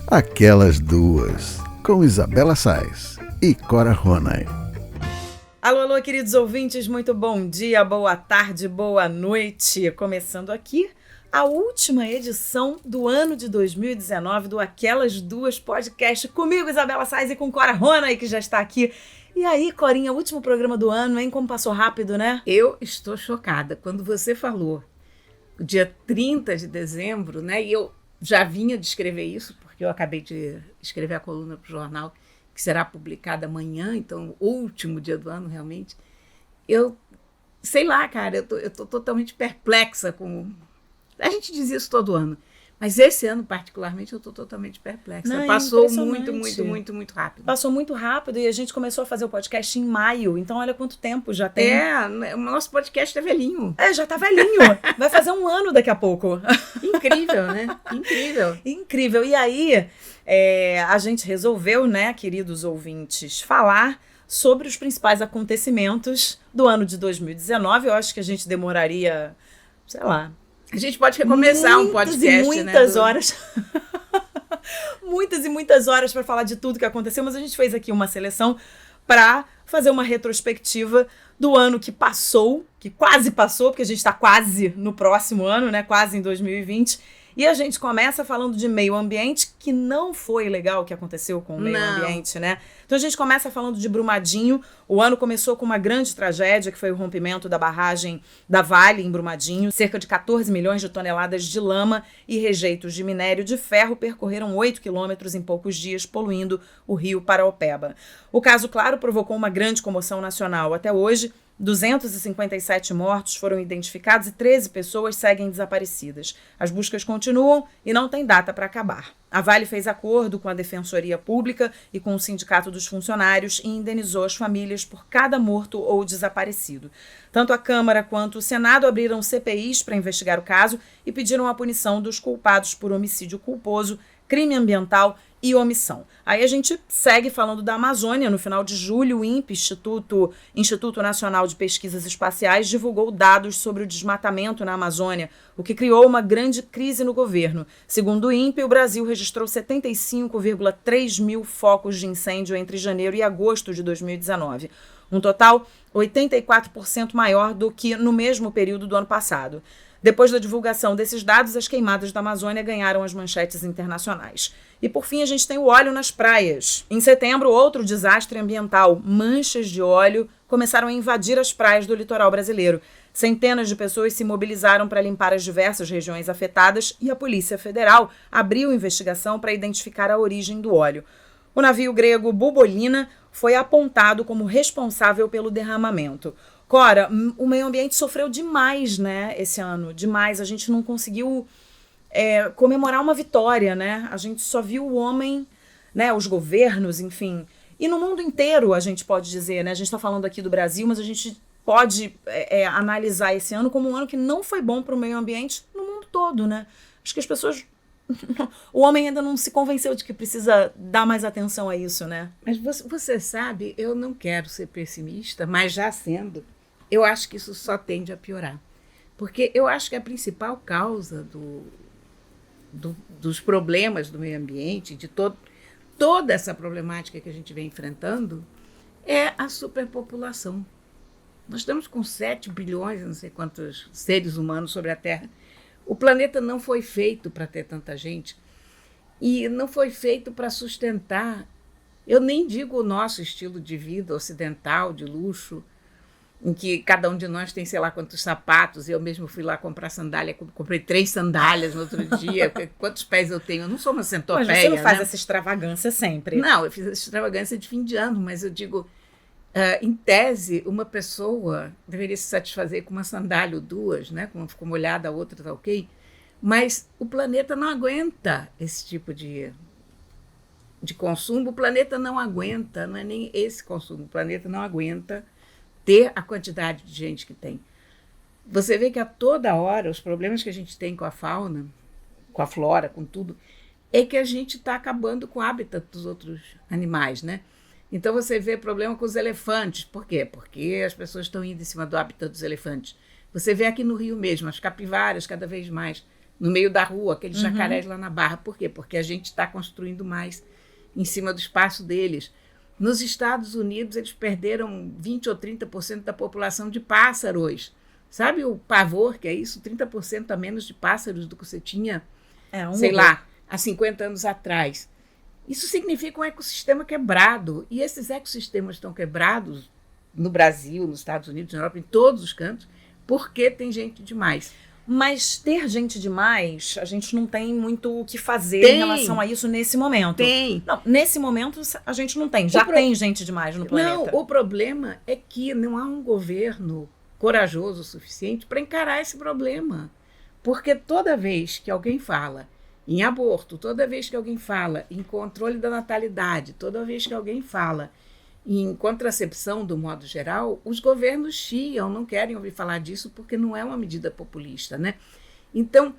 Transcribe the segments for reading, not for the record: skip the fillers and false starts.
Aquelas Duas, com Isabela Sais e Cora Ronay. Alô, alô, queridos ouvintes, muito bom dia, boa tarde, boa noite. Começando aqui a última edição do ano de 2019 do Aquelas Duas podcast, comigo, Isabela Sais, e com Cora Ronay, que já está aqui. E aí, Corinha, último programa do ano, hein? Como passou rápido, né? Eu estou chocada. Quando você falou o dia 30 de dezembro, né? E eu já vinha de escrever isso, porque eu acabei de escrever a coluna para o jornal, que será publicada amanhã, então, o último dia do ano, realmente. Eu, sei lá, cara, eu tô totalmente perplexa com... A gente diz isso todo ano, mas esse ano, particularmente, eu tô totalmente perplexa. Não, passou muito rápido. Passou muito rápido e a gente começou a fazer o podcast em maio, então olha quanto tempo já tem. O nosso podcast é velhinho. Já tá velhinho. Vai fazer um ano daqui a pouco. Incrível, né? Incrível. Incrível. E aí, a gente resolveu, né, queridos ouvintes, falar sobre os principais acontecimentos do ano de 2019. Eu acho que a gente demoraria, sei lá... A gente pode recomeçar um podcast, muitas horas. Muitas e muitas horas para falar de tudo que aconteceu, mas a gente fez aqui uma seleção para fazer uma retrospectiva do ano que passou, que quase passou, porque a gente está quase no próximo ano, né? Quase em 2020. E a gente começa falando de meio ambiente, que não foi legal o que aconteceu com o meio ambiente, né? Então a gente começa falando de Brumadinho. O ano começou com uma grande tragédia, que foi o rompimento da barragem da Vale em Brumadinho. Cerca de 14 milhões de toneladas de lama e rejeitos de minério de ferro percorreram 8 quilômetros em poucos dias, poluindo o rio Paraopeba. O caso, claro, provocou uma grande comoção nacional. Até hoje, 257 mortos foram identificados e 13 pessoas seguem desaparecidas. As buscas continuam e não tem data para acabar. A Vale fez acordo com a Defensoria Pública e com o Sindicato dos Funcionários e indenizou as famílias por cada morto ou desaparecido. Tanto a Câmara quanto o Senado abriram CPIs para investigar o caso e pediram a punição dos culpados por homicídio culposo, crime ambiental e omissão. Aí a gente segue falando da Amazônia. No final de julho, o INPE, Instituto Nacional de Pesquisas Espaciais, divulgou dados sobre o desmatamento na Amazônia, o que criou uma grande crise no governo. Segundo o INPE, o Brasil registrou 75,3 mil focos de incêndio entre janeiro e agosto de 2019. Um total 84% maior do que no mesmo período do ano passado. Depois da divulgação desses dados, as queimadas da Amazônia ganharam as manchetes internacionais. E, por fim, a gente tem o óleo nas praias. Em setembro, outro desastre ambiental. Manchas de óleo começaram a invadir as praias do litoral brasileiro. Centenas de pessoas se mobilizaram para limpar as diversas regiões afetadas e a Polícia Federal abriu investigação para identificar a origem do óleo. O navio grego Bubolina foi apontado como responsável pelo derramamento. Cora, o meio ambiente sofreu demais, né, esse ano, demais. A gente não conseguiu comemorar uma vitória, né? A gente só viu o homem, né, os governos, enfim. E no mundo inteiro, a gente pode dizer, né? A gente está falando aqui do Brasil, mas a gente pode analisar esse ano como um ano que não foi bom para o meio ambiente no mundo todo, né? Acho que as pessoas... O homem ainda não se convenceu de que precisa dar mais atenção a isso, né? Mas você sabe, eu não quero ser pessimista, mas já sendo... Eu acho que isso só tende a piorar. Porque eu acho que a principal causa dos problemas do meio ambiente, de toda essa problemática que a gente vem enfrentando, é a superpopulação. Nós estamos com 7 bilhões, não sei quantos seres humanos sobre a Terra. O planeta não foi feito para ter tanta gente e não foi feito para sustentar, eu nem digo o nosso estilo de vida ocidental, de luxo, em que cada um de nós tem sei lá quantos sapatos. Eu mesmo fui lá comprar sandália, comprei 3 sandálias no outro dia. Quantos pés eu tenho? Eu não sou uma centopeia. Mas você não faz essa extravagância sempre. Não, eu fiz essa extravagância de fim de ano, mas eu digo, em tese, uma pessoa deveria se satisfazer com uma sandália ou 2, né? Uma ficou molhada, a outra está ok. Mas o planeta não aguenta esse tipo de consumo. O planeta não aguenta, não é nem esse consumo, o planeta não aguenta ter a quantidade de gente que tem. Você vê que a toda hora os problemas que a gente tem com a fauna, com a flora, com tudo, é que a gente está acabando com o hábitat dos outros animais, né? Então você vê problema com os elefantes. Por quê? Porque as pessoas estão indo em cima do hábitat dos elefantes. Você vê aqui no Rio mesmo, as capivaras cada vez mais. no meio da rua, aqueles jacarés lá na Barra. Por quê? Porque a gente está construindo mais em cima do espaço deles. Nos Estados Unidos, eles perderam 20% ou 30% da população de pássaros. Sabe o pavor que é isso? 30% a menos de pássaros do que você tinha, sei lá, há 50 anos atrás. Isso significa um ecossistema quebrado. E esses ecossistemas estão quebrados no Brasil, nos Estados Unidos, na Europa, em todos os cantos, porque tem gente demais. Mas ter gente demais, a gente não tem muito o que fazer em relação a isso nesse momento. Não, nesse momento a gente não tem. Já tem gente demais no planeta. Não, o problema é que não há um governo corajoso o suficiente para encarar esse problema. Porque toda vez que alguém fala em aborto, toda vez que alguém fala em controle da natalidade, toda vez que alguém fala em contracepção, do modo geral, os governos chiam, não querem ouvir falar disso porque não é uma medida populista, né? Então,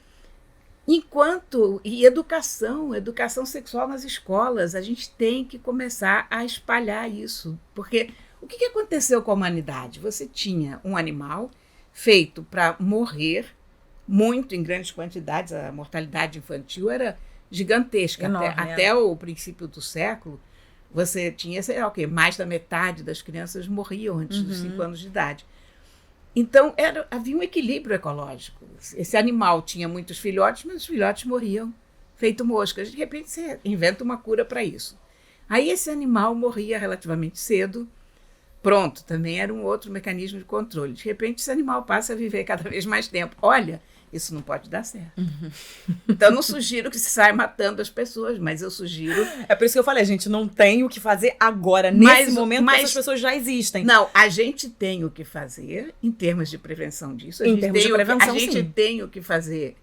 e educação sexual nas escolas, a gente tem que começar a espalhar isso, porque o que aconteceu com a humanidade? Você tinha um animal feito para morrer muito em grandes quantidades, a mortalidade infantil era gigantesca, enorme, até o princípio do século. Você tinha, sei lá o quê, mais da metade das crianças morriam antes dos 5 anos de idade. Então, havia um equilíbrio ecológico. Esse animal tinha muitos filhotes, mas os filhotes morriam feito moscas. De repente, você inventa uma cura para isso. Aí, esse animal morria relativamente cedo. Pronto, também era um outro mecanismo de controle. De repente, esse animal passa a viver cada vez mais tempo. Olha, isso não pode dar certo. Então, eu não sugiro que se saia matando as pessoas, mas eu sugiro... É por isso que eu falei, a gente não tem o que fazer agora, nesse momento, porque essas pessoas já existem. Não, a gente tem o que fazer em termos de prevenção disso. A gente tem o que fazer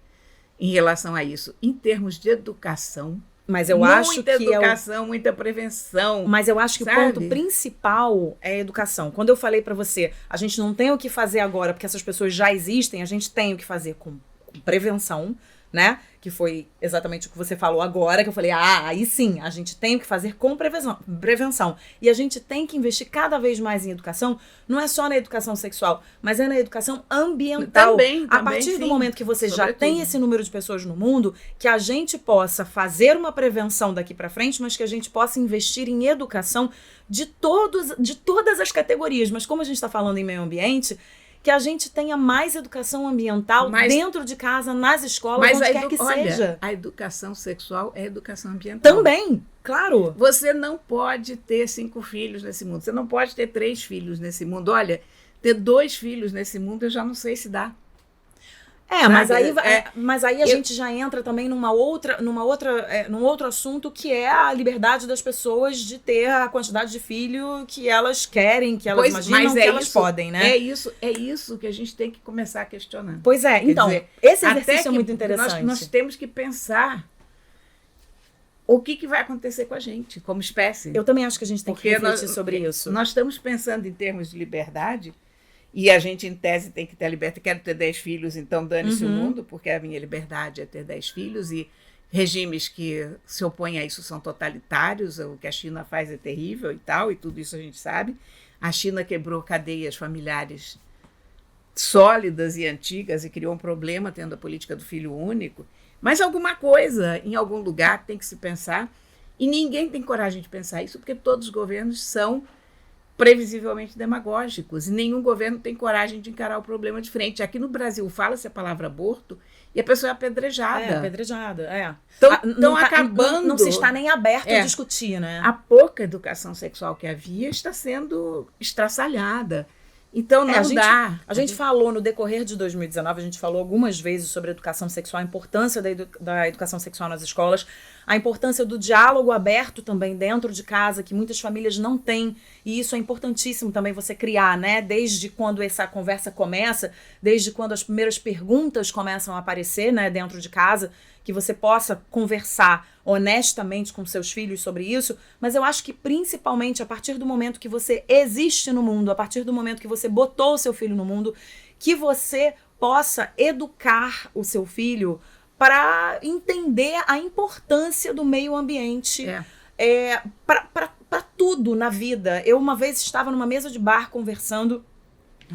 em relação a isso. Em termos de educação, mas eu acho que muita prevenção. Mas eu acho que o ponto principal é a educação. Quando eu falei pra você, a gente não tem o que fazer agora porque essas pessoas já existem, a gente tem o que fazer com prevenção, né? Que foi exatamente o que você falou agora, que eu falei, aí sim, a gente tem o que fazer com prevenção. E a gente tem que investir cada vez mais em educação, não é só na educação sexual, mas é na educação ambiental. Também, a partir do momento que você já tem esse número de pessoas no mundo, que a gente possa fazer uma prevenção daqui para frente, mas que a gente possa investir em educação de todas as categorias. Mas como a gente está falando em meio ambiente, que a gente tenha mais educação ambiental dentro de casa, nas escolas, onde quer que seja. A educação sexual é educação ambiental. Também, claro. Você não pode ter 5 filhos nesse mundo. Você não pode ter 3 filhos nesse mundo. Olha, ter 2 filhos nesse mundo eu já não sei se dá. Mas aí a gente já entra também num outro assunto, que é a liberdade das pessoas de ter a quantidade de filho que elas querem, que elas imaginam, que elas podem, né? É isso que a gente tem que começar a questionar. Pois é, então, esse exercício é muito interessante. Nós temos que pensar o que vai acontecer com a gente, como espécie. Eu também acho que a gente tem que refletir sobre isso. Nós estamos pensando em termos de liberdade. E a gente, em tese, tem que ter a liberdade. Quero ter 10 filhos, então dane-se o mundo, porque a minha liberdade é ter 10 filhos. E regimes que se opõem a isso são totalitários. O que a China faz é terrível e tal, e tudo isso a gente sabe. A China quebrou cadeias familiares sólidas e antigas e criou um problema tendo a política do filho único. Mas alguma coisa, em algum lugar, tem que se pensar. E ninguém tem coragem de pensar isso, porque todos os governos são previsivelmente demagógicos, e nenhum governo tem coragem de encarar o problema de frente. Aqui no Brasil fala-se a palavra aborto e a pessoa é apedrejada. Então acabando... Não se está nem aberto a discutir, né? A pouca educação sexual que havia está sendo estraçalhada. Então não dá. A gente falou no decorrer de 2019, a gente falou algumas vezes sobre a educação sexual, a importância da educação sexual nas escolas, a importância do diálogo aberto também dentro de casa, que muitas famílias não têm, e isso é importantíssimo também você criar, né? Desde quando essa conversa começa, desde quando as primeiras perguntas começam a aparecer, né, dentro de casa, que você possa conversar honestamente com seus filhos sobre isso, mas eu acho que principalmente a partir do momento que você existe no mundo, a partir do momento que você botou o seu filho no mundo, que você possa educar o seu filho para entender a importância do meio ambiente para tudo na vida. Eu uma vez estava numa mesa de bar conversando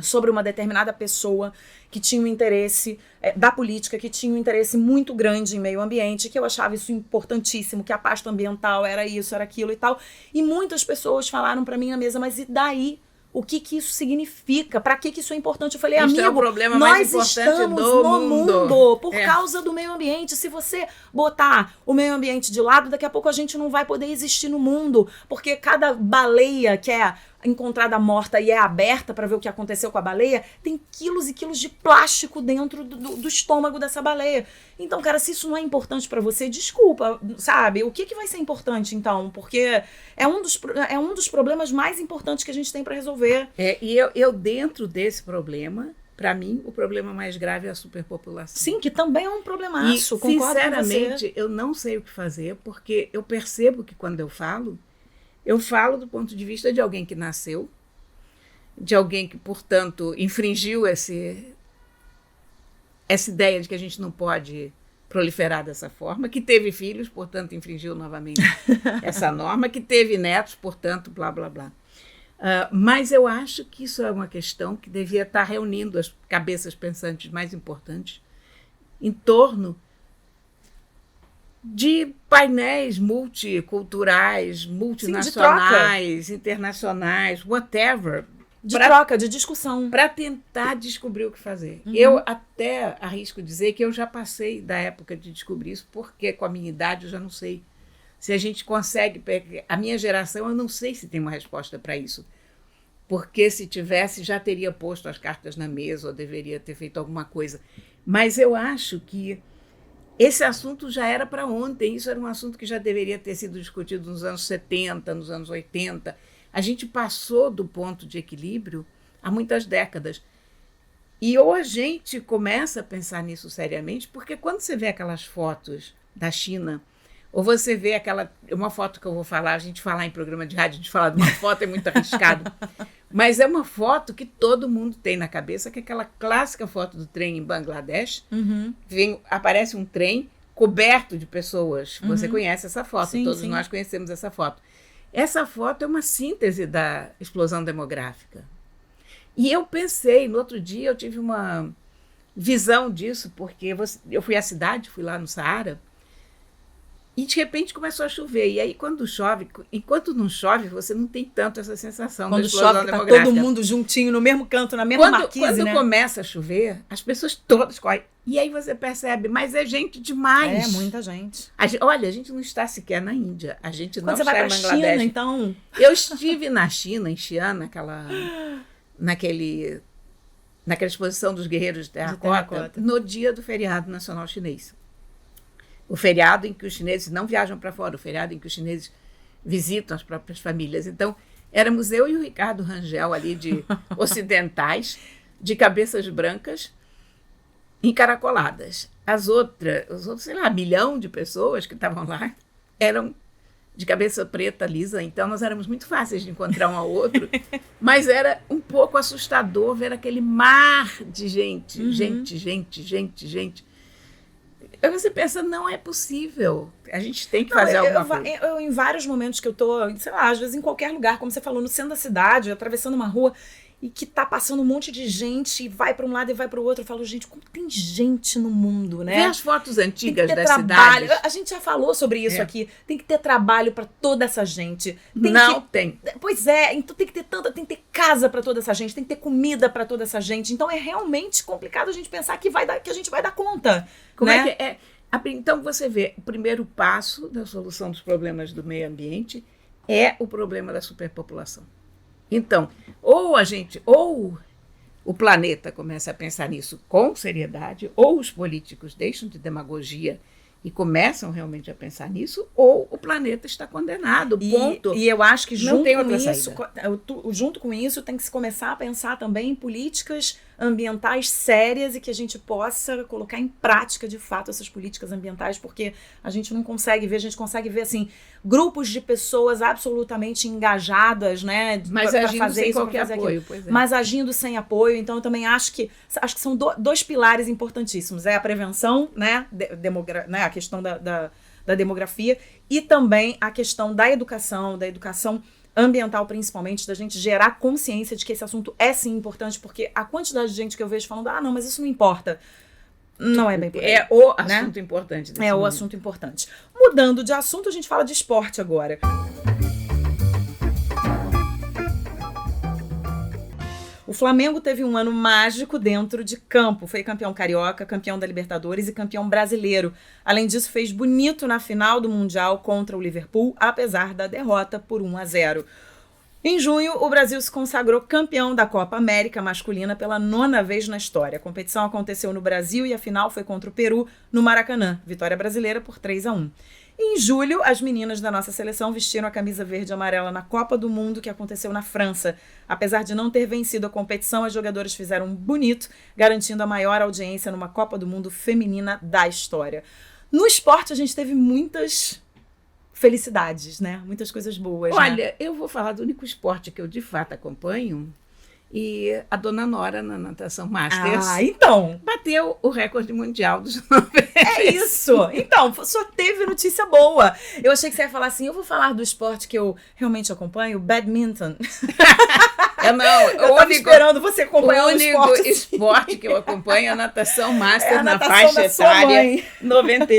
sobre uma determinada pessoa que tinha um interesse da política, que tinha um interesse muito grande em meio ambiente, que eu achava isso importantíssimo, que a pasta ambiental era isso, era aquilo e tal. E muitas pessoas falaram para mim na mesa, mas e daí? O que isso significa? Para que isso é importante? Eu falei, Isso amigo, é o problema mais nós importante estamos do no mundo por É. causa do meio ambiente. Se você botar o meio ambiente de lado, daqui a pouco a gente não vai poder existir no mundo, porque cada baleia que é encontrada morta e é aberta para ver o que aconteceu com a baleia, tem quilos e quilos de plástico dentro do estômago dessa baleia. Então, cara, se isso não é importante para você, desculpa, sabe? O que vai ser importante, então? Porque é um dos problemas mais importantes que a gente tem para resolver. E eu dentro desse problema, para mim, o problema mais grave é a superpopulação. Sim, que também é um problemaço, E, concordo com você. sinceramente, eu não sei o que fazer, porque eu percebo que quando eu falo do ponto de vista de alguém que nasceu, de alguém que, portanto, infringiu essa ideia de que a gente não pode proliferar dessa forma, que teve filhos, portanto, infringiu novamente essa norma, que teve netos, portanto, blá, blá, blá. Mas eu acho que isso é uma questão que devia estar reunindo as cabeças pensantes mais importantes em torno de painéis multiculturais, multinacionais, internacionais, whatever, De troca, de discussão. para tentar descobrir o que fazer. Eu até arrisco dizer que eu já passei da época de descobrir isso, porque com a minha idade eu já não sei se a gente consegue. A minha geração, eu não sei se tem uma resposta para isso. Porque se tivesse, já teria posto as cartas na mesa ou deveria ter feito alguma coisa. Mas eu acho que esse assunto já era para ontem. Isso era um assunto que já deveria ter sido discutido nos anos 70, nos anos 80. A gente passou do ponto de equilíbrio há muitas décadas. E ou a gente começa a pensar nisso seriamente, porque quando você vê aquelas fotos da China, ou você vê uma foto que eu vou falar, a gente falar em programa de rádio, a gente falar de uma foto é muito arriscado, mas é uma foto que todo mundo tem na cabeça, que é aquela clássica foto do trem em Bangladesh. Aparece um trem coberto de pessoas. Você conhece essa foto, Sim, todos sim. nós conhecemos essa foto. Essa foto é uma síntese da explosão demográfica. E eu pensei, no outro dia eu tive uma visão disso, porque eu fui à cidade, fui lá no Saara, e de repente começou a chover. E aí quando chove, enquanto não chove, você não tem tanto essa sensação da Quando explosão chove, tá demográfica. todo mundo juntinho, no mesmo canto, na mesma marquise, Quando né? começa a chover, as pessoas todas correm. E aí você percebe, mas é gente demais. É, muita gente. Olha, a gente não está sequer na Índia. A gente Quando não você está vai em pra Bangladesh. China, então... Eu estive na China, em Xi'an, naquela exposição dos guerreiros de terracota, no dia do feriado nacional chinês. O feriado em que os chineses não viajam para fora, o feriado em que os chineses visitam as próprias famílias. Então, éramos eu e o Ricardo Rangel ali de ocidentais, de cabeças brancas, encaracoladas. Os outros, sei lá, 1 milhão de pessoas que estavam lá eram de cabeça preta, lisa. Então, nós éramos muito fáceis de encontrar um ao outro, mas era um pouco assustador ver aquele mar de gente, gente. Aí você pensa, não é possível. A gente tem que fazer alguma coisa. Eu, em vários momentos que eu tô, sei lá, às vezes em qualquer lugar, como você falou, no centro da cidade, atravessando uma rua, e que tá passando um monte de gente, e vai para um lado e vai para o outro, eu falo, gente, como tem gente no mundo, né? Vê as fotos antigas das trabalho. cidades. A gente já falou sobre isso aqui. Tem que ter trabalho para toda essa gente. Tem. Pois é, então tem que ter casa para toda essa gente, tem que ter comida para toda essa gente. Então é realmente complicado a gente pensar que a gente vai dar conta. Como né? é que é? Então você vê, o primeiro passo da solução dos problemas do meio ambiente é o problema da superpopulação. Então, ou o planeta começa a pensar nisso com seriedade, ou os políticos deixam de demagogia e começam realmente a pensar nisso, ou o planeta está condenado, ponto. E eu acho que Não tem outra saída. junto com isso tem que se começar a pensar também em políticas ambientais sérias e que a gente possa colocar em prática de fato essas políticas ambientais, porque a gente não consegue ver, a gente consegue ver assim, grupos de pessoas absolutamente engajadas, né? Mas pra agindo fazer sem isso, qualquer pra fazer apoio, aquilo. pois é. Mas agindo sem apoio, então eu também acho que são dois pilares importantíssimos, é a prevenção, né? Né? A questão da demografia e também a questão da educação ambiental principalmente, da gente gerar consciência de que esse assunto é sim importante, porque a quantidade de gente que eu vejo falando, não, mas isso não importa. Não é bem por aí. É o assunto importante. É o assunto importante. Mudando de assunto, a gente fala de esporte agora. O Flamengo teve um ano mágico dentro de campo. Foi campeão carioca, campeão da Libertadores e campeão brasileiro. Além disso, fez bonito na final do Mundial contra o Liverpool, apesar da derrota por 1-0. Em junho, o Brasil se consagrou campeão da Copa América masculina pela 9ª vez na história. A competição aconteceu no Brasil e a final foi contra o Peru, no Maracanã. Vitória brasileira por 3-1. Em julho, as meninas da nossa seleção vestiram a camisa verde e amarela na Copa do Mundo, que aconteceu na França. Apesar de não ter vencido a competição, as jogadoras fizeram um bonito, garantindo a maior audiência numa Copa do Mundo feminina da história. No esporte, a gente teve muitas felicidades, né? Muitas coisas boas. Olha, eu vou falar do único esporte que eu de fato acompanho. E a dona Nora, na natação Masters, então bateu o recorde mundial dos É isso! Então, só teve notícia boa. Eu achei que você ia falar assim, eu vou falar do esporte que eu realmente acompanho, badminton. Eu tava esperando você acompanhar o esporte. O esporte que eu acompanho é a natação Masters a na natação faixa etária 90,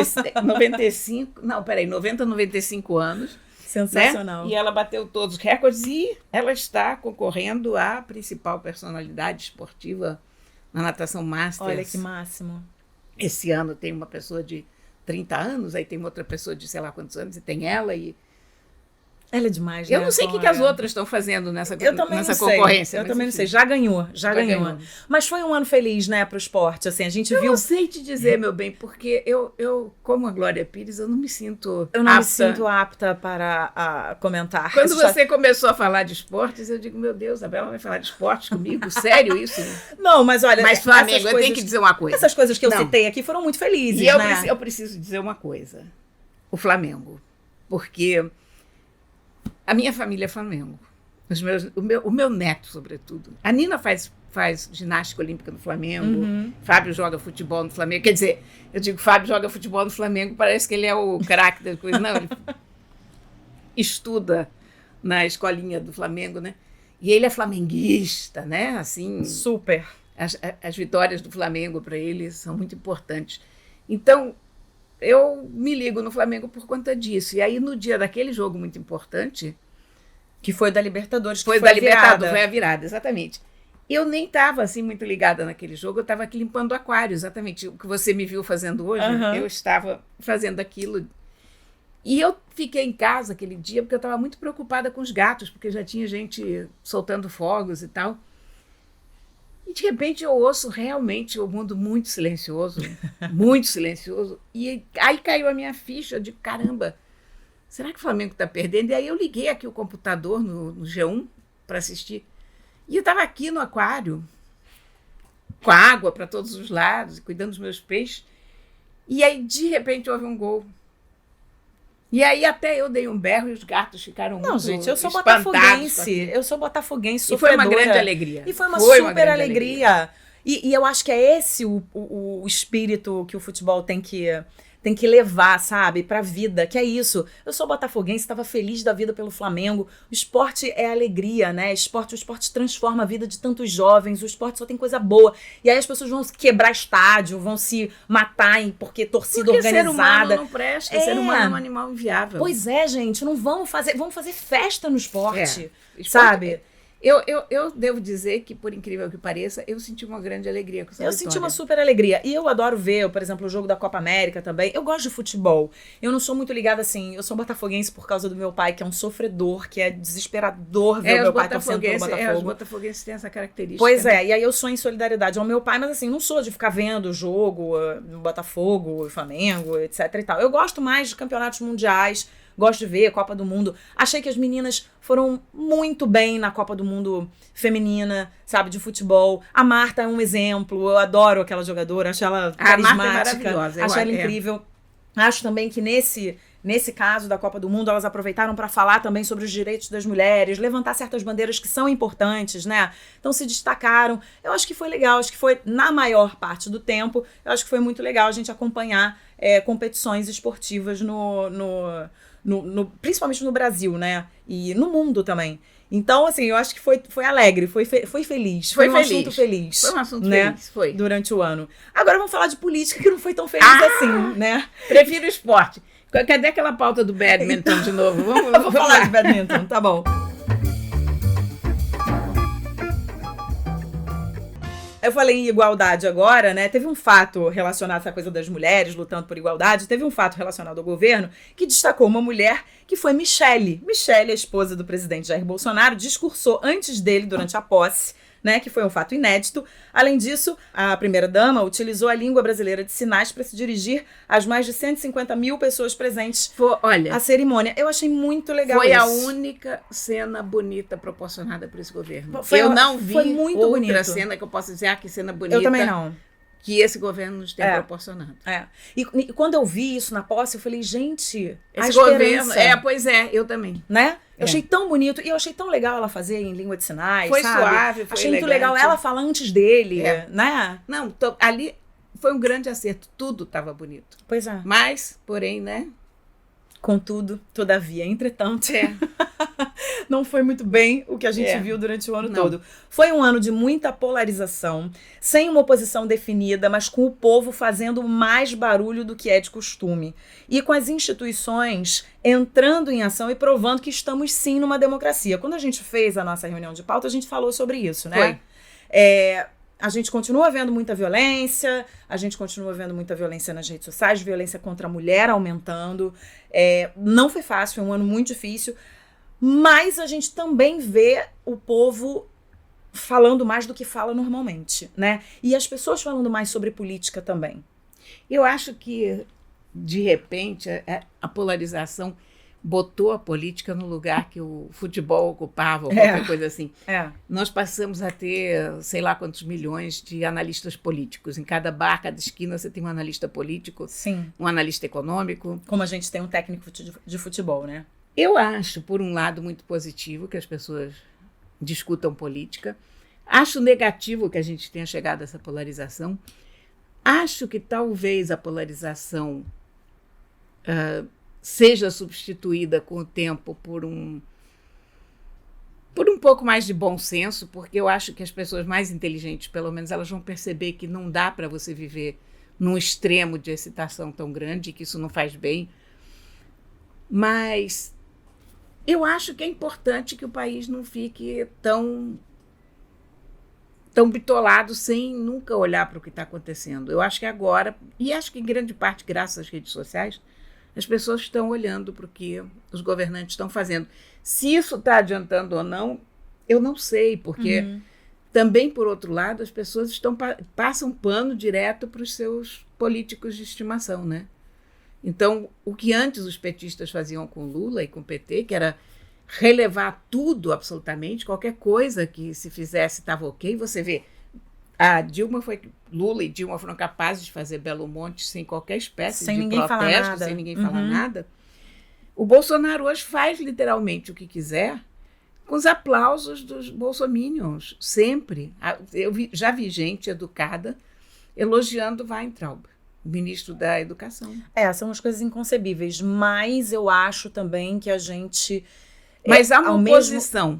95 anos. Sensacional. Né? E ela bateu todos os recordes e ela está concorrendo à principal personalidade esportiva na natação Masters. Olha que máximo. Esse ano tem uma pessoa de 30 anos, aí tem outra pessoa de sei lá quantos anos, e tem ela e... Ela é demais, né? Eu não sei o que as outras estão fazendo nessa concorrência. Eu também não sei. Já ganhou. Mas foi um ano feliz, né, pro esporte. Assim, a gente viu... Eu não sei te dizer, meu bem, porque eu como a Glória Pires, eu não me sinto apta para comentar. Quando você começou a falar de esportes, eu digo, meu Deus, a Bela vai falar de esportes comigo? Sério isso? Não, mas olha... Mas Flamengo, eu tenho que dizer uma coisa. Essas coisas que eu citei aqui foram muito felizes, e eu preciso dizer uma coisa. O Flamengo. Porque... a minha família é Flamengo. O meu neto, sobretudo. A Nina faz ginástica olímpica no Flamengo. Fábio joga futebol no Flamengo. Quer dizer, eu digo Fábio joga futebol no Flamengo, parece que ele é o craque da coisa. Não, ele estuda na escolinha do Flamengo, né? E ele é flamenguista, né? Assim, super. As vitórias do Flamengo para ele são muito importantes. Então, eu me ligo no Flamengo por conta disso. E aí, no dia daquele jogo muito importante... que foi da Libertadores. Foi da Libertadores, foi a virada, exatamente. Eu nem estava assim muito ligada naquele jogo, eu estava aqui limpando o aquário, exatamente. O que você me viu fazendo hoje, eu estava fazendo aquilo. E eu fiquei em casa aquele dia porque eu estava muito preocupada com os gatos, porque já tinha gente soltando fogos e tal. E, de repente, eu ouço realmente o mundo muito silencioso, muito silencioso. E aí caiu a minha ficha de, caramba, será que o Flamengo está perdendo? E aí eu liguei aqui o computador no G1 para assistir. E eu estava aqui no aquário, com água para todos os lados, cuidando dos meus peixes. E aí, de repente, houve um gol. E aí até eu dei um berro e os gatos ficaram muito espantados. Não, gente, eu sou botafoguense, sofredora. E foi uma grande alegria. E foi uma super alegria. E eu acho que é esse o espírito que o futebol tem que levar, sabe, pra vida, que é isso. Eu sou botafoguense, estava feliz da vida pelo Flamengo. O esporte é alegria, né? O esporte transforma a vida de tantos jovens, o esporte só tem coisa boa. E aí as pessoas vão se quebrar estádio, vão se matar porque torcida organizada. Ser humano não presta, ser humano é um animal inviável. Pois é, gente, não vamos fazer festa no esporte, sabe? Eu devo dizer que, por incrível que pareça, eu senti uma grande alegria com essa vitória. Senti uma super alegria. E eu adoro ver, por exemplo, o jogo da Copa América também. Eu gosto de futebol. Eu não sou muito ligada assim. Eu sou botafoguense por causa do meu pai, que é um sofredor, que é desesperador ver o meu pai torcendo pelo Botafogo. Os botafoguenses têm essa característica. Pois é, e aí eu sou em solidariedade ao meu pai, mas assim, não sou de ficar vendo o jogo no Botafogo, Flamengo, etc e tal. Eu gosto mais de campeonatos mundiais. Gosto de ver Copa do Mundo. Achei que as meninas foram muito bem na Copa do Mundo feminina, sabe, de futebol. A Marta é um exemplo. Eu adoro aquela jogadora. Acho ela carismática. A Marta é maravilhosa. Acho ela incrível. Acho também que nesse caso da Copa do Mundo, elas aproveitaram para falar também sobre os direitos das mulheres, levantar certas bandeiras que são importantes, né? Então se destacaram. Eu acho que foi legal, acho que foi, na maior parte do tempo, eu acho que foi muito legal a gente acompanhar competições esportivas principalmente no Brasil, né? E no mundo também. Então, assim, eu acho que foi alegre, foi feliz. Foi um assunto feliz. Foi um assunto né? feliz, foi. Durante o ano. Agora vamos falar de política, que não foi tão feliz assim, né? Prefiro esporte. Cadê aquela pauta do badminton de novo? Eu vou falar de badminton, tá bom. Eu falei em igualdade agora, né? Teve um fato relacionado a essa coisa das mulheres lutando por igualdade. Teve um fato relacionado ao governo que destacou uma mulher que foi Michele. Michele, a esposa do presidente Jair Bolsonaro, discursou antes dele durante a posse, né, que foi um fato inédito. Além disso, a primeira-dama utilizou a língua brasileira de sinais para se dirigir às mais de 150 mil pessoas presentes à cerimônia. Eu achei muito legal foi isso. A única cena bonita proporcionada por esse governo. Eu não vi outra bonito. Cena que eu posso dizer, que cena bonita. Eu também não. Que esse governo nos tem proporcionado. E quando eu vi isso na posse, eu falei, gente, esse governo... Pois é, eu também. Né? Eu achei tão bonito e eu achei tão legal ela fazer em língua de sinais, foi sabe? Suave, foi achei elegante. muito legal ela falar antes dele, né? Não, ali foi um grande acerto, tudo estava bonito. Pois é. Mas, porém, né? Contudo, todavia, entretanto, não foi muito bem o que a gente viu durante o ano todo. Foi um ano de muita polarização, sem uma oposição definida, mas com o povo fazendo mais barulho do que é de costume. E com as instituições entrando em ação e provando que estamos sim numa democracia. Quando a gente fez a nossa reunião de pauta, a gente falou sobre isso, né? Foi. A gente continua vendo muita violência, nas redes sociais, violência contra a mulher aumentando. Não foi fácil, foi um ano muito difícil, mas a gente também vê o povo falando mais do que fala normalmente, né? E as pessoas falando mais sobre política também. Eu acho que, de repente, a polarização botou a política no lugar que o futebol ocupava, ou qualquer coisa assim. Nós passamos a ter, sei lá quantos milhões de analistas políticos. Em cada bar, cada esquina, você tem um analista político, um analista econômico. Como a gente tem um técnico de futebol, né? Eu acho, por um lado, muito positivo que as pessoas discutam política. Acho negativo que a gente tenha chegado a essa polarização. Acho que talvez a polarização seja substituída com o tempo por um pouco mais de bom senso, porque eu acho que as pessoas mais inteligentes, pelo menos, elas vão perceber que não dá para você viver num extremo de excitação tão grande, que isso não faz bem. Mas eu acho que é importante que o país não fique tão bitolado sem nunca olhar para o que está acontecendo. Eu acho que agora, e acho que em grande parte graças às redes sociais, as pessoas estão olhando para o que os governantes estão fazendo. Se isso está adiantando ou não, eu não sei, porque também, por outro lado, as pessoas passam pano direto para os seus políticos de estimação, né? Então, o que antes os petistas faziam com Lula e com o PT, que era relevar tudo absolutamente, qualquer coisa que se fizesse estava ok, você vê... Lula e Dilma foram capazes de fazer Belo Monte sem qualquer espécie de protesto, sem ninguém falar nada. O Bolsonaro hoje faz literalmente o que quiser com os aplausos dos bolsominions, sempre. Eu já vi gente educada elogiando Weintraub, o ministro da Educação. São as coisas inconcebíveis, mas eu acho também que a gente... Mas há uma oposição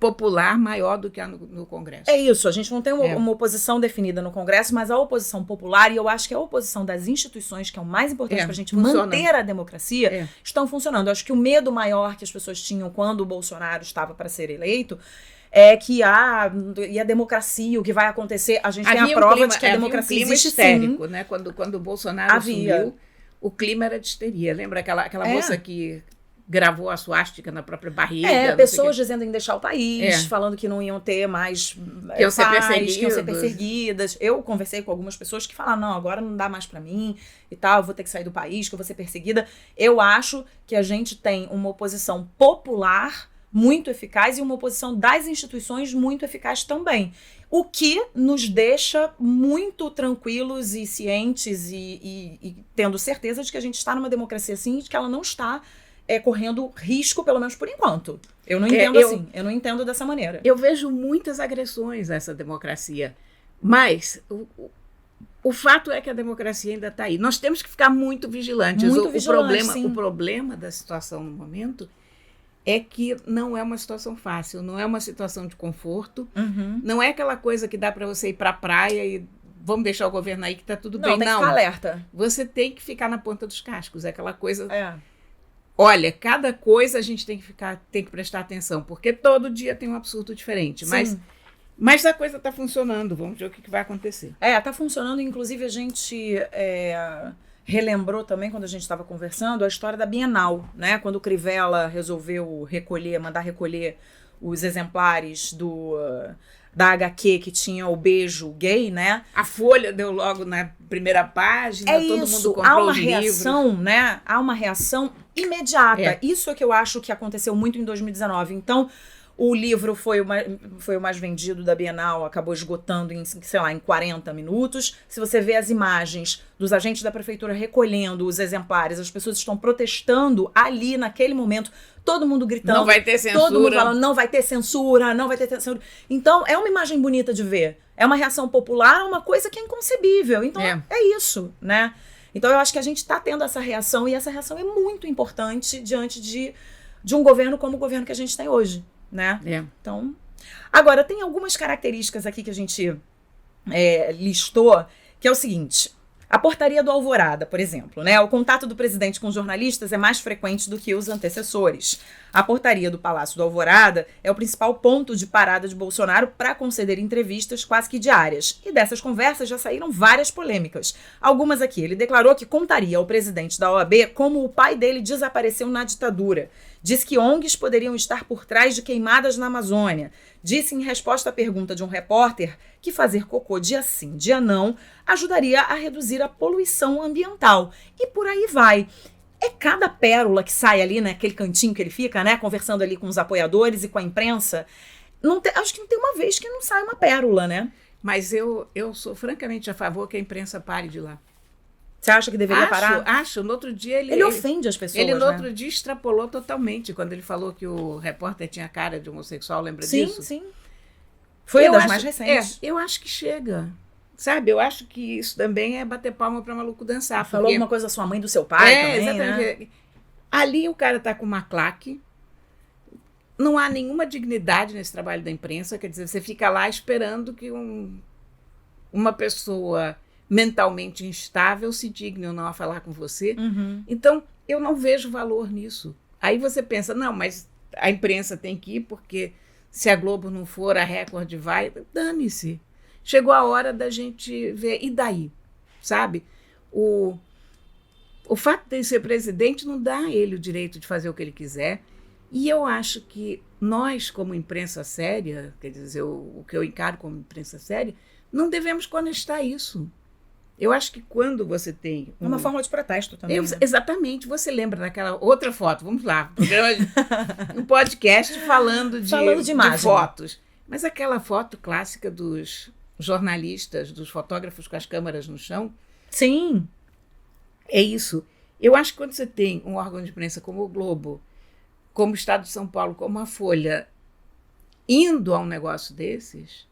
popular maior do que há no Congresso. É isso, a gente não tem uma oposição definida no Congresso, mas a oposição popular, e eu acho que a oposição das instituições, que é o mais importante para a gente manter a democracia, estão funcionando. Eu acho que o medo maior que as pessoas tinham quando o Bolsonaro estava para ser eleito é que e a democracia, o que vai acontecer, a gente tem a prova de que a democracia existe histérico, né? Quando o Bolsonaro assumiu, o clima era de histeria. Lembra aquela moça que gravou a suástica na própria barriga? Pessoas dizendo em deixar o país, falando que não iam ter mais que iam ser perseguidas. Eu conversei com algumas pessoas que falaram, não, agora não dá mais pra mim e tal, eu vou ter que sair do país, que eu vou ser perseguida. Eu acho que a gente tem uma oposição popular muito eficaz e uma oposição das instituições muito eficaz também. O que nos deixa muito tranquilos e cientes e tendo certeza de que a gente está numa democracia assim, de que ela não está correndo risco, pelo menos por enquanto. Eu não entendo assim, eu não entendo dessa maneira. Eu vejo muitas agressões a essa democracia, mas o fato é que a democracia ainda está aí. Nós temos que ficar muito vigilantes. O problema da situação no momento é que não é uma situação fácil, não é uma situação de conforto, não é aquela coisa que dá para você ir para a praia e vamos deixar o governo aí que está tudo bem. Não, tem que ficar alerta. Você tem que ficar na ponta dos cascos, é aquela coisa... Olha, cada coisa a gente tem que prestar atenção, porque todo dia tem um absurdo diferente. Mas a coisa está funcionando, vamos ver o que vai acontecer. Está funcionando, inclusive a gente relembrou também, quando a gente estava conversando, a história da Bienal, né? Quando o Crivella resolveu mandar recolher os exemplares da HQ que tinha o beijo gay, né? A Folha deu logo na primeira página, todo mundo comprou há uma os reação, livros. Né? Há uma reação imediata. Isso é que eu acho que aconteceu muito em 2019. Então, o livro foi o mais vendido da Bienal, acabou esgotando em 40 minutos. Se você vê as imagens dos agentes da prefeitura recolhendo os exemplares, as pessoas estão protestando ali naquele momento, todo mundo gritando. Não vai ter censura. Todo mundo falando, não vai ter censura, não vai ter censura. Então, é uma imagem bonita de ver. É uma reação popular, uma coisa que é inconcebível. Então, é isso, né? Então, eu acho que a gente está tendo essa reação, e essa reação é muito importante diante de um governo como o governo que a gente tem hoje. Né? Então, agora tem algumas características aqui que a gente listou, que é o seguinte: a portaria do Alvorada, por exemplo, né? O contato do presidente com jornalistas é mais frequente do que os antecessores. A portaria do Palácio do Alvorada é o principal ponto de parada de Bolsonaro para conceder entrevistas quase que diárias. E dessas conversas já saíram várias polêmicas. Algumas aqui. Ele declarou que contaria ao presidente da OAB como o pai dele desapareceu na ditadura. Diz que ONGs poderiam estar por trás de queimadas na Amazônia. Disse em resposta à pergunta de um repórter que fazer cocô dia sim, dia não, ajudaria a reduzir a poluição ambiental. E por aí vai. É cada pérola que sai ali, né? Aquele cantinho que ele fica, né? Conversando ali com os apoiadores e com a imprensa. Acho que não tem uma vez que não sai uma pérola, né? Mas eu sou francamente a favor que a imprensa pare de lá. Você acha que deveria parar? Acho. No outro dia ele ofende as pessoas, Ele no outro dia extrapolou totalmente, quando ele falou que o repórter tinha cara de homossexual, lembra disso? Sim. Foi das mais recentes. Eu acho que chega. Sabe, eu acho que isso também é bater palma para maluco dançar. Falou alguma coisa da sua mãe, do seu pai também, exatamente. Né? Ali o cara tá com uma claque, não há nenhuma dignidade nesse trabalho da imprensa, quer dizer, você fica lá esperando que uma pessoa mentalmente instável se digne ou não a falar com você. Então, eu não vejo valor nisso. Aí você pensa, não, mas a imprensa tem que ir, porque se a Globo não for, a Record vai. Dane-se. Chegou a hora da gente ver. E daí? Sabe? O fato de ele ser presidente não dá a ele o direito de fazer o que ele quiser. E eu acho que nós, como imprensa séria, quer dizer, o que eu encaro como imprensa séria, não devemos contestar isso. Eu acho que quando você tem... É uma forma de protesto também. Né? Exatamente. Você lembra daquela outra foto? Vamos lá. Um podcast falando de fotos. Mas aquela foto clássica dos jornalistas, dos fotógrafos com as câmeras no chão. Sim. É isso. Eu acho que quando você tem um órgão de imprensa como o Globo, como o Estado de São Paulo, como a Folha, indo a um negócio desses,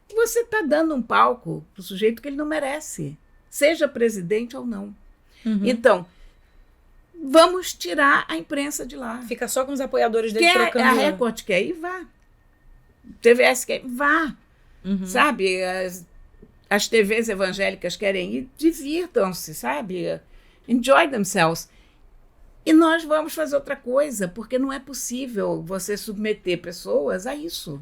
você está dando um palco para o sujeito que ele não merece, seja presidente ou não. Então, vamos tirar a imprensa de lá. Fica só com os apoiadores dele trocando. A Record quer ir, vá. TVS quer ir, vá. Sabe? As TVs evangélicas querem ir, divirtam-se, sabe? Enjoy themselves. E nós vamos fazer outra coisa, porque não é possível você submeter pessoas a isso.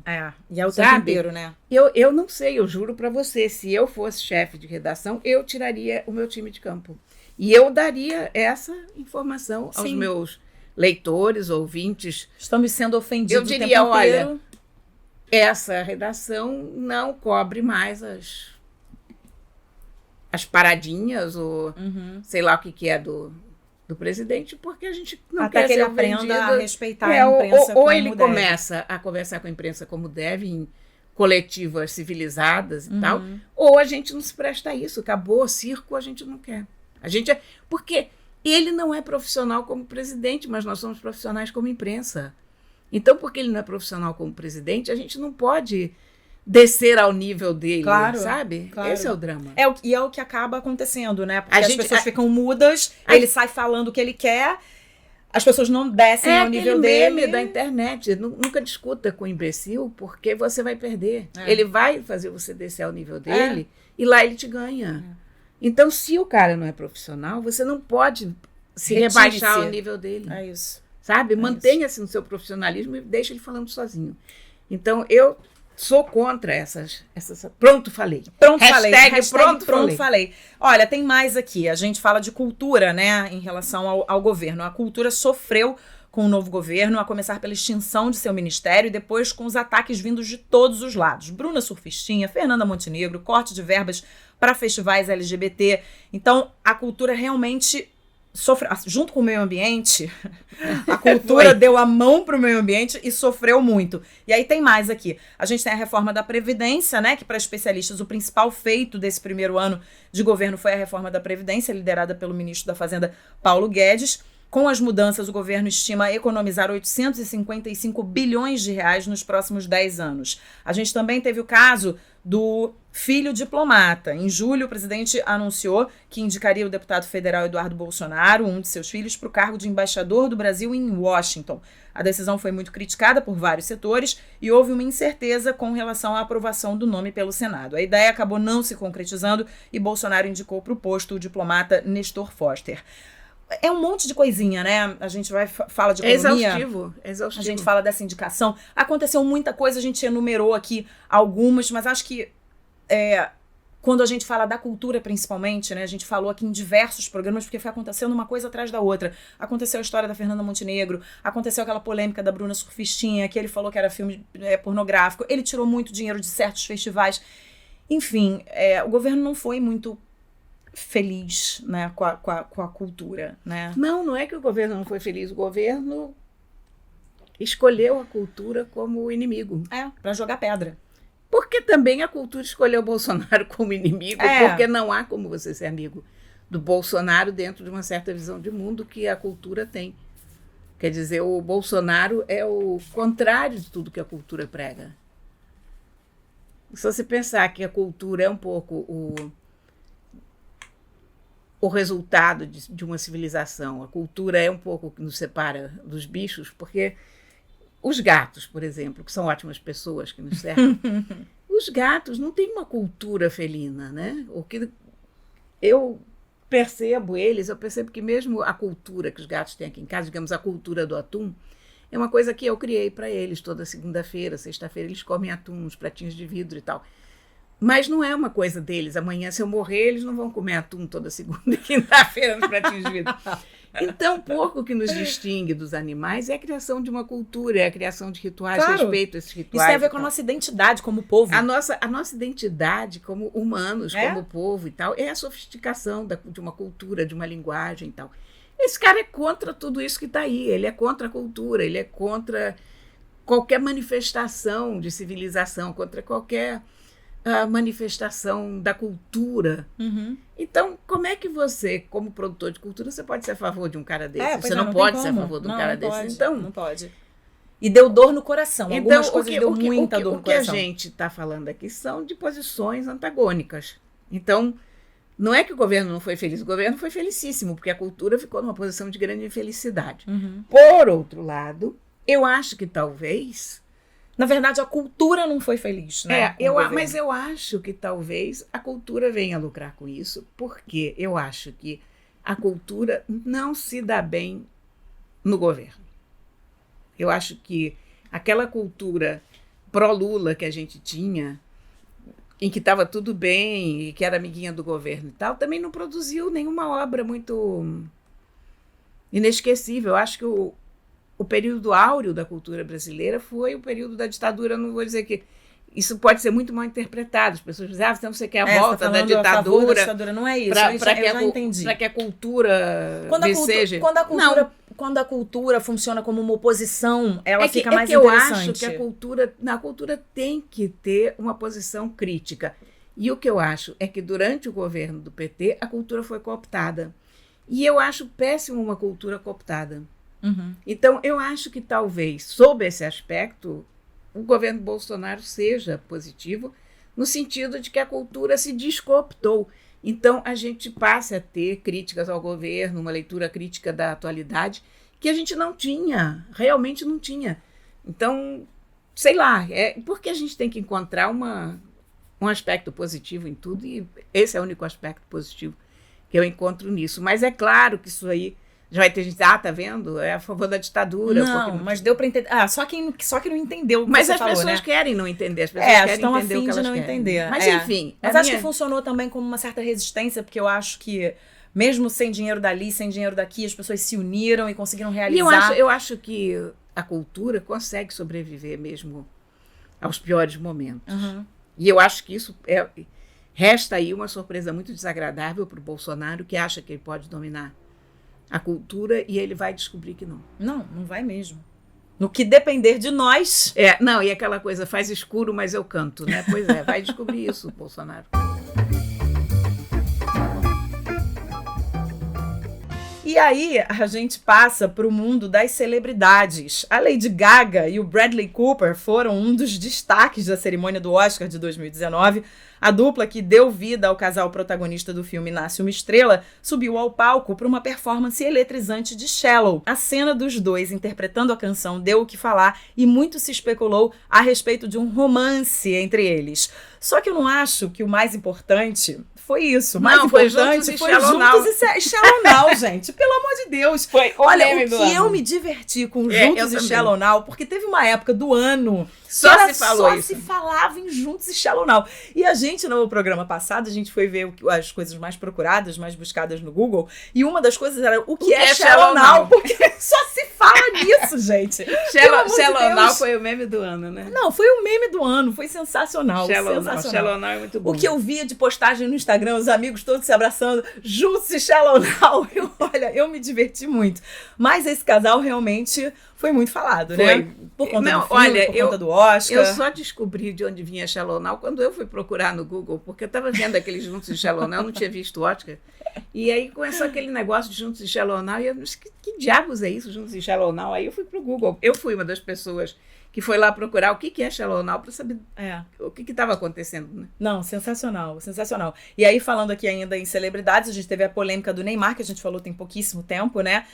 E é o tempo inteiro, né? Eu não sei, eu juro para você, se eu fosse chefe de redação, eu tiraria o meu time de campo. E eu daria essa informação aos meus leitores, ouvintes. Estamos sendo ofendidos o tempo inteiro. Eu diria, olha, essa redação não cobre mais as paradinhas, ou sei lá o que é do presidente, porque a gente não até quer que ele ser aprenda vendido. a respeitar a imprensa ou como ele deve. começa a conversar com a imprensa como deve, em coletivas civilizadas e tal, ou a gente não se presta a isso. Acabou, circo a gente não quer. Porque ele não é profissional como presidente, mas nós somos profissionais como imprensa. Então, porque ele não é profissional como presidente, a gente não pode descer ao nível dele, sabe? Claro. Esse é o drama. E é o que acaba acontecendo, né? Porque as pessoas ficam mudas, ele sai falando o que ele quer, as pessoas não descem ao nível dele. É aquele meme da internet. Nunca discuta com o imbecil, porque você vai perder. Ele vai fazer você descer ao nível dele e lá ele te ganha. Então, se o cara não é profissional, você não pode se rebaixar ao nível dele. É isso. Sabe? Mantenha-se no seu profissionalismo e deixa ele falando sozinho. Então, eu sou contra essas pronto, falei. Pronto, falei. Olha, tem mais aqui. A gente fala de cultura, né, em relação ao governo. A cultura sofreu com o novo governo, a começar pela extinção de seu ministério e depois com os ataques vindos de todos os lados. Bruna Surfistinha, Fernanda Montenegro, corte de verbas para festivais LGBT. Então, a cultura realmente sofreu, junto com o meio ambiente, a cultura deu a mão para o meio ambiente e sofreu muito. E aí tem mais aqui. A gente tem a reforma da Previdência, né, que para especialistas o principal feito desse primeiro ano de governo foi a reforma da Previdência, liderada pelo ministro da Fazenda, Paulo Guedes. Com as mudanças, o governo estima economizar 855 bilhões de reais nos próximos 10 anos. A gente também teve o caso do filho diplomata. Em julho, o presidente anunciou que indicaria o deputado federal Eduardo Bolsonaro, um de seus filhos, para o cargo de embaixador do Brasil em Washington. A decisão foi muito criticada por vários setores e houve uma incerteza com relação à aprovação do nome pelo Senado. A ideia acabou não se concretizando e Bolsonaro indicou para o posto o diplomata Nestor Foster. É um monte de coisinha, né? A gente fala de economia. É exaustivo. A gente fala dessa indicação. Aconteceu muita coisa, a gente enumerou aqui algumas, mas acho que quando a gente fala da cultura, principalmente, né? A gente falou aqui em diversos programas, porque foi acontecendo uma coisa atrás da outra. Aconteceu a história da Fernanda Montenegro, aconteceu aquela polêmica da Bruna Surfistinha, que ele falou que era filme pornográfico. Ele tirou muito dinheiro de certos festivais. Enfim, o governo não foi muito feliz, né, com a cultura, né? Não é que o governo não foi feliz, o governo escolheu a cultura como inimigo. Para jogar pedra. Porque também a cultura escolheu o Bolsonaro como inimigo, porque não há como você ser amigo do Bolsonaro dentro de uma certa visão de mundo que a cultura tem. Quer dizer, o Bolsonaro é o contrário de tudo que a cultura prega. Se você pensar que a cultura é um pouco o resultado de uma civilização. A cultura é um pouco o que nos separa dos bichos, porque os gatos, por exemplo, que são ótimas pessoas que nos cercam, os gatos não têm uma cultura felina, né? O que eu percebo eu percebo que mesmo a cultura que os gatos têm aqui em casa, digamos, a cultura do atum, é uma coisa que eu criei para eles. Toda segunda-feira, sexta-feira, eles comem atum nos pratinhos de vidro e tal. Mas não é uma coisa deles. Amanhã, se eu morrer, eles não vão comer atum toda segunda e quinta-feira nos pratinhos de vidro. Então, pouco que nos distingue dos animais é a criação de uma cultura, é a criação de rituais, respeito a esses rituais. Isso tem a ver com a nossa identidade como povo. A nossa identidade como humanos, como povo e tal, é a sofisticação de uma cultura, de uma linguagem e tal. Esse cara é contra tudo isso que está aí. Ele é contra a cultura, ele é contra qualquer manifestação de civilização, contra qualquer a manifestação da cultura. Então, como é que você, como produtor de cultura, você pode ser a favor de um cara desse? Você não pode ser a favor de um cara desse. Então, não pode. E deu dor no coração. Algumas coisas deu muita dor no coração. O que a gente está falando aqui são de posições antagônicas. Então, não é que o governo não foi feliz, o governo foi felicíssimo, porque a cultura ficou numa posição de grande infelicidade. Por outro lado, eu acho que talvez... Na verdade, a cultura não foi feliz, né? Mas eu acho que talvez a cultura venha lucrar com isso, porque eu acho que a cultura não se dá bem no governo. Eu acho que aquela cultura pró-Lula que a gente tinha, em que estava tudo bem e que era amiguinha do governo e tal, também não produziu nenhuma obra muito inesquecível. Eu acho que o período áureo da cultura brasileira foi o período da ditadura. Não vou dizer que isso pode ser muito mal interpretado. As pessoas dizem, então você quer a volta da ditadura. Não é isso. Para que a cultura seja... Quando a cultura quando a cultura funciona como uma oposição, ela fica mais eu interessante. acho que a cultura tem que ter uma posição crítica. E o que eu acho é que durante o governo do PT, a cultura foi cooptada. E eu acho péssimo uma cultura cooptada. Uhum. Então, eu acho que talvez, sob esse aspecto, o governo Bolsonaro seja positivo, no sentido de que a cultura se descooptou. Então, a gente passa a ter críticas ao governo, uma leitura crítica da atualidade, que a gente não tinha, realmente não tinha. Então, sei lá, porque a gente tem que encontrar um aspecto positivo em tudo, e esse é o único aspecto positivo que eu encontro nisso. Mas é claro que isso aí já vai ter gente, tá vendo? É a favor da ditadura. Não, mas deu pra entender. Só que não entendeu o que mas você as falou, pessoas né? querem não entender, as pessoas querem estão entender a o fim que de elas não querem. entender. Mas enfim. Mas acho que funcionou também como uma certa resistência, porque eu acho que, mesmo sem dinheiro dali, sem dinheiro daqui, as pessoas se uniram e conseguiram realizar. E eu acho que a cultura consegue sobreviver mesmo aos piores momentos. Uhum. E eu acho que isso resta aí uma surpresa muito desagradável para o Bolsonaro, que acha que ele pode dominar a cultura, e ele vai descobrir que não. Não vai mesmo. No que depender de nós. Não, e aquela coisa, faz escuro, mas eu canto, né? Pois é, vai descobrir isso, Bolsonaro. E aí a gente passa para o mundo das celebridades. A Lady Gaga e o Bradley Cooper foram um dos destaques da cerimônia do Oscar de 2019. A dupla que deu vida ao casal protagonista do filme Nasce uma Estrela subiu ao palco para uma performance eletrizante de Shallow. A cena dos dois interpretando a canção deu o que falar e muito se especulou a respeito de um romance entre eles. Só que eu não acho que o mais importante foi isso. O mais importante foi Juntos e Shallow Now, gente. Pelo amor de Deus. Olha, o que eu me diverti com Juntos e Shallow Now, porque teve uma época do ano só se falava em Juntos e Shallow Now. E a gente, no programa passado, a gente foi ver as coisas mais procuradas, mais buscadas no Google, e uma das coisas era o que é Shallow Now, porque só se fala nisso, gente. Shallow Now foi o meme do ano, né? Não, foi o meme do ano, foi sensacional. Shallow Now é muito bom. O que eu via de postagem no Instagram, os amigos todos se abraçando, Juntos e Shallow Now, eu me diverti muito. Mas esse casal realmente foi muito falado, né? Por conta do filme, por conta do Oscar. Eu só descobri de onde vinha Shallow Now quando eu fui procurar no Google, porque eu estava vendo aqueles Juntos e Shallow Now, não tinha visto o Oscar. E aí começou aquele negócio de Juntos e Shallow Now, e eu disse, que diabos é isso, Juntos e Shallow Now? Aí eu fui pro Google. Eu fui uma das pessoas que foi lá procurar o que é Shallow Now para saber o que estava acontecendo, né? Não, sensacional, sensacional. E aí, falando aqui ainda em celebridades, a gente teve a polêmica do Neymar, que a gente falou tem pouquíssimo tempo, né?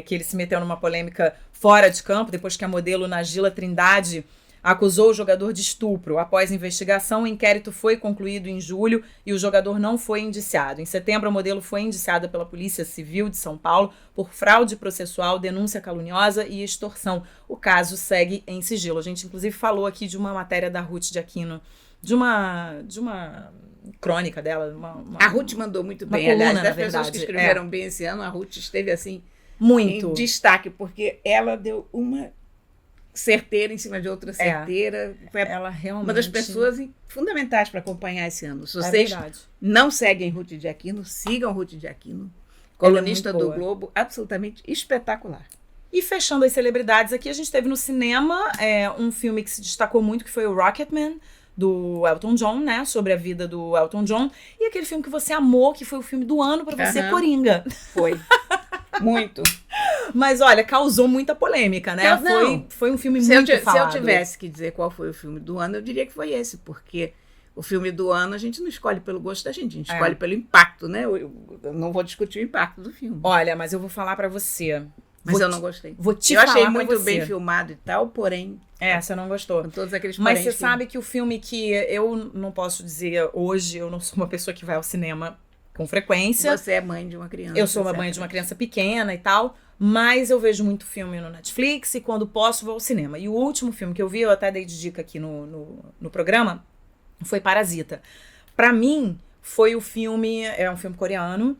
Que ele se meteu numa polêmica fora de campo, depois que a modelo Nagila Trindade acusou o jogador de estupro. Após investigação, o inquérito foi concluído em julho e o jogador não foi indiciado. Em setembro, a modelo foi indiciada pela Polícia Civil de São Paulo por fraude processual, denúncia caluniosa e extorsão. O caso segue em sigilo. A gente, inclusive, falou aqui de uma matéria da Ruth de Aquino, de uma crônica dela. A Ruth mandou muito bem. Coluna, aliás, das pessoas que escreveram bem esse ano, a Ruth esteve assim muito em destaque, porque ela deu uma certeira em cima de outra certeira. Foi ela realmente uma das pessoas fundamentais para acompanhar esse ano. Se vocês não seguem Ruth de Aquino, sigam Ruth de Aquino, colunista do Globo, absolutamente espetacular. E fechando as celebridades aqui, a gente teve no cinema um filme que se destacou muito, que foi o Rocketman, do Elton John, né? Sobre a vida do Elton John. E aquele filme que você amou, que foi o filme do ano pra você, Coringa. Foi. Muito. Mas, olha, causou muita polêmica, né? Foi um filme muito falado. Se eu tivesse que dizer qual foi o filme do ano, eu diria que foi esse, porque o filme do ano a gente não escolhe pelo gosto da gente, a gente escolhe pelo impacto, né? Eu não vou discutir o impacto do filme. Olha, mas eu vou falar pra você. Mas eu não gostei. Eu achei muito bem filmado e tal, porém... você não gostou. Com todos aqueles Mas você sabe que o filme que eu não posso dizer hoje, eu não sou uma pessoa que vai ao cinema com frequência. Você é mãe de uma criança. Eu sou uma mãe de uma criança pequena e tal, mas eu vejo muito filme no Netflix e quando posso vou ao cinema. E o último filme que eu vi, eu até dei de dica aqui no programa, foi Parasita. Pra mim, foi o filme, é um filme coreano,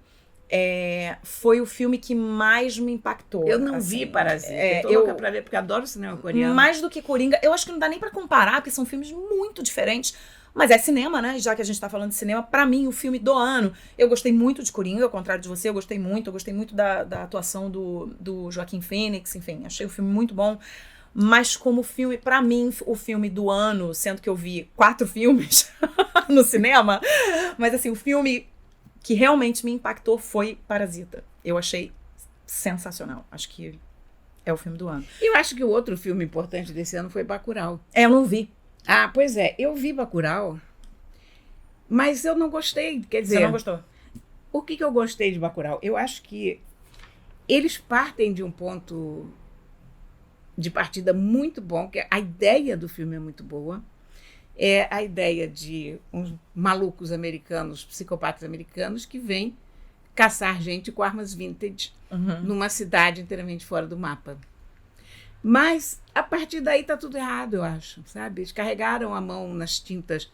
foi o filme que mais me impactou. Eu não vi Parasita, tô louca pra ver, porque adoro cinema coreano. Mais do que Coringa, eu acho que não dá nem pra comparar, porque são filmes muito diferentes, Mas é cinema, né? Já que a gente tá falando de cinema, pra mim, o filme do ano. Eu gostei muito de Coringa, ao contrário de você, eu gostei muito da atuação do Joaquin Phoenix, enfim, achei o filme muito bom. Mas como filme, pra mim, o filme do ano, sendo que eu vi 4 filmes no cinema, mas assim, o filme que realmente me impactou foi Parasita. Eu achei sensacional. Acho que é o filme do ano. Eu acho que o outro filme importante desse ano foi Bacurau. Eu não vi. Ah, pois é, eu vi Bacurau, mas eu não gostei. Quer dizer, Você não gostou? o que eu gostei de Bacurau? Eu acho que eles partem de um ponto de partida muito bom, que a ideia do filme é muito boa. É a ideia de uns malucos americanos, psicopatas americanos, que vêm caçar gente com armas vintage numa cidade inteiramente fora do mapa. Mas, a partir daí, tá tudo errado, eu acho, sabe? Eles carregaram a mão nas tintas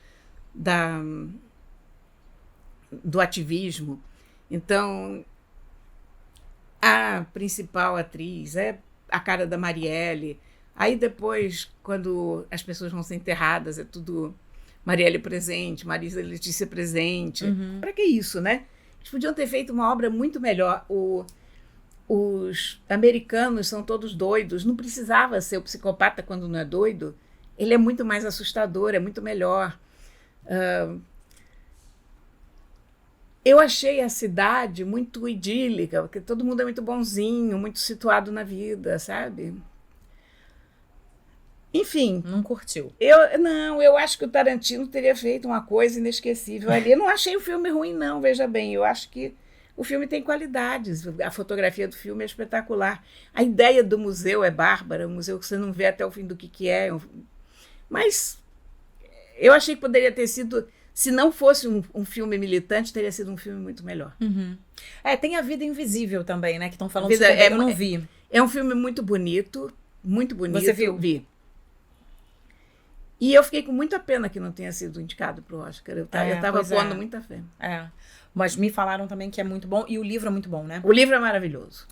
do ativismo. Então, a principal atriz é a cara da Marielle. Aí depois, quando as pessoas vão ser enterradas, é tudo Marielle presente, Marisa Letícia presente. Para que isso, né? Eles podiam ter feito uma obra muito melhor. Os americanos são todos doidos. Não precisava ser o psicopata quando não é doido. Ele é muito mais assustador, é muito melhor. Eu achei a cidade muito idílica, porque todo mundo é muito bonzinho, muito situado na vida, sabe? Enfim. Não curtiu. Eu acho que o Tarantino teria feito uma coisa inesquecível ali. Eu não achei o filme ruim, não, veja bem. Eu acho que o filme tem qualidades. A fotografia do filme é espetacular. A ideia do museu é bárbara, um museu que você não vê até o fim do que é. Mas eu achei que poderia ter sido... Se não fosse um filme militante, teria sido um filme muito melhor. Tem A Vida Invisível também, né? Que estão falando Vida, super bem. Eu não vi. É um filme muito bonito, muito bonito. Você viu? Vi. E eu fiquei com muita pena que não tenha sido indicado para o Oscar. Eu estava pondo muita fé. Mas me falaram também que é muito bom. E o livro é muito bom, né? O livro é maravilhoso.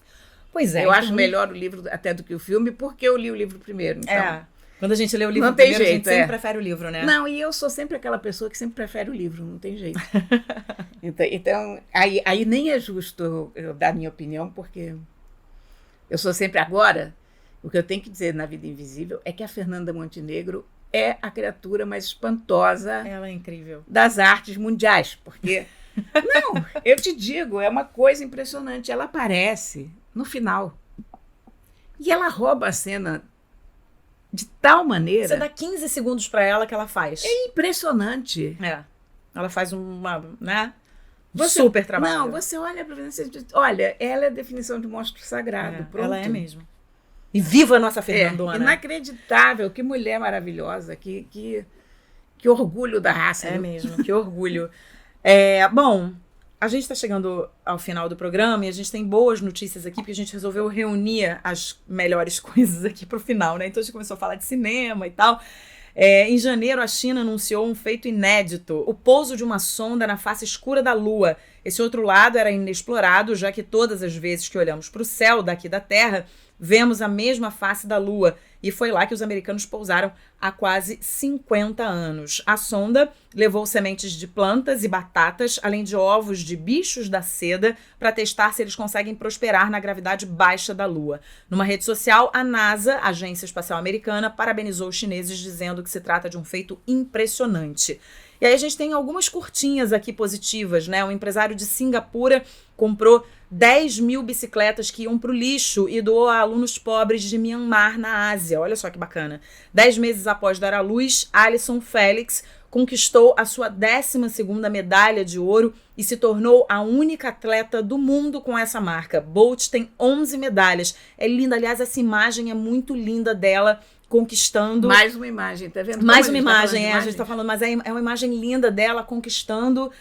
Pois é. Eu acho melhor o livro até do que o filme, porque eu li o livro primeiro. Então, quando a gente lê o livro não tem primeiro, jeito, a gente sempre prefere o livro, né? Não, e eu sou sempre aquela pessoa que sempre prefere o livro, não tem jeito. Então aí nem é justo eu dar minha opinião, porque eu sou sempre agora. O que eu tenho que dizer na Vida Invisível é que a Fernanda Montenegro é a criatura mais espantosa Ela é incrível. Das artes mundiais, porque... Não, eu te digo, é uma coisa impressionante. Ela aparece no final e ela rouba a cena de tal maneira... Você dá 15 segundos pra ela que ela faz. É impressionante. Ela faz uma, né? Super trabalho. Não, você olha pra você diz, olha, ela é a definição de monstro sagrado. Pronto. Ela é mesmo. E viva a nossa Fernandona. Inacreditável, que mulher maravilhosa, que orgulho da raça. É mesmo, que orgulho. Bom, a gente está chegando ao final do programa e a gente tem boas notícias aqui, porque a gente resolveu reunir as melhores coisas aqui para o final, né? Então a gente começou a falar de cinema e tal. Em janeiro, a China anunciou um feito inédito: o pouso de uma sonda na face escura da Lua. Esse outro lado era inexplorado, já que todas as vezes que olhamos para o céu daqui da Terra, vemos a mesma face da Lua. E foi lá que os americanos pousaram há quase 50 anos. A sonda levou sementes de plantas e batatas, além de ovos de bichos da seda, para testar se eles conseguem prosperar na gravidade baixa da Lua. Numa rede social, a NASA, a Agência Espacial Americana, parabenizou os chineses, dizendo que se trata de um feito impressionante. E aí a gente tem algumas curtinhas aqui positivas, né? Um empresário de Singapura comprou 10 mil bicicletas que iam para o lixo e doou a alunos pobres de Myanmar, na Ásia. Olha só que bacana. 10 meses após dar à luz, Alisson Félix conquistou a sua 12ª medalha de ouro e se tornou a única atleta do mundo com essa marca. Bolt tem 11 medalhas. É linda, aliás, essa imagem é muito linda dela conquistando... Mais uma imagem, tá vendo? Mais uma imagem, a gente tá falando, mas é uma imagem linda dela conquistando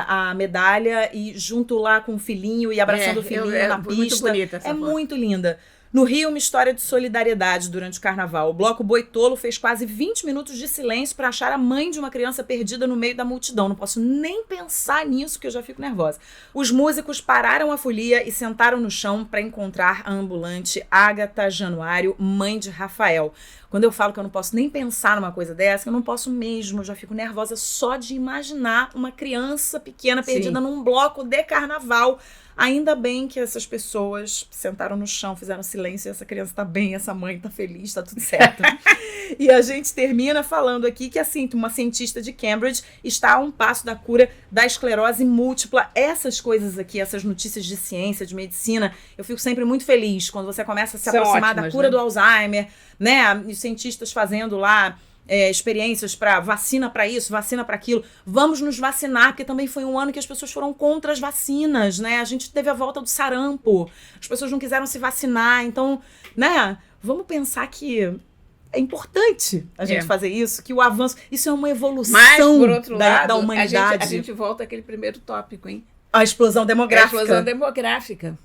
a medalha e junto lá com o filhinho e abraçando o filhinho na pista. Muito bonita essa foto. Muito linda. No Rio, uma história de solidariedade durante o carnaval. O bloco Boitolo fez quase 20 minutos de silêncio para achar a mãe de uma criança perdida no meio da multidão. Não posso nem pensar nisso, que eu já fico nervosa. Os músicos pararam a folia e sentaram no chão para encontrar a ambulante Ágata Januário, mãe de Rafael. Quando eu falo que eu não posso nem pensar numa coisa dessa, eu não posso mesmo. Eu já fico nervosa só de imaginar uma criança pequena perdida num bloco de carnaval. Ainda bem que essas pessoas sentaram no chão, fizeram silêncio, e essa criança tá bem, essa mãe tá feliz, tá tudo certo. E a gente termina falando aqui que assim, uma cientista de Cambridge está a um passo da cura da esclerose múltipla. Essas coisas aqui, essas notícias de ciência, de medicina, eu fico sempre muito feliz quando você começa a se aproximar da cura do Alzheimer, né? Os cientistas fazendo lá experiências para vacina para isso, vacina para aquilo. Vamos nos vacinar, porque também foi um ano que as pessoas foram contra as vacinas, né? A gente teve a volta do sarampo, as pessoas não quiseram se vacinar, então, né? Vamos pensar que é importante a gente fazer isso, que o avanço, isso é uma evolução. Mas, por outro lado, da humanidade. A gente volta àquele primeiro tópico, hein? A explosão demográfica. A explosão demográfica.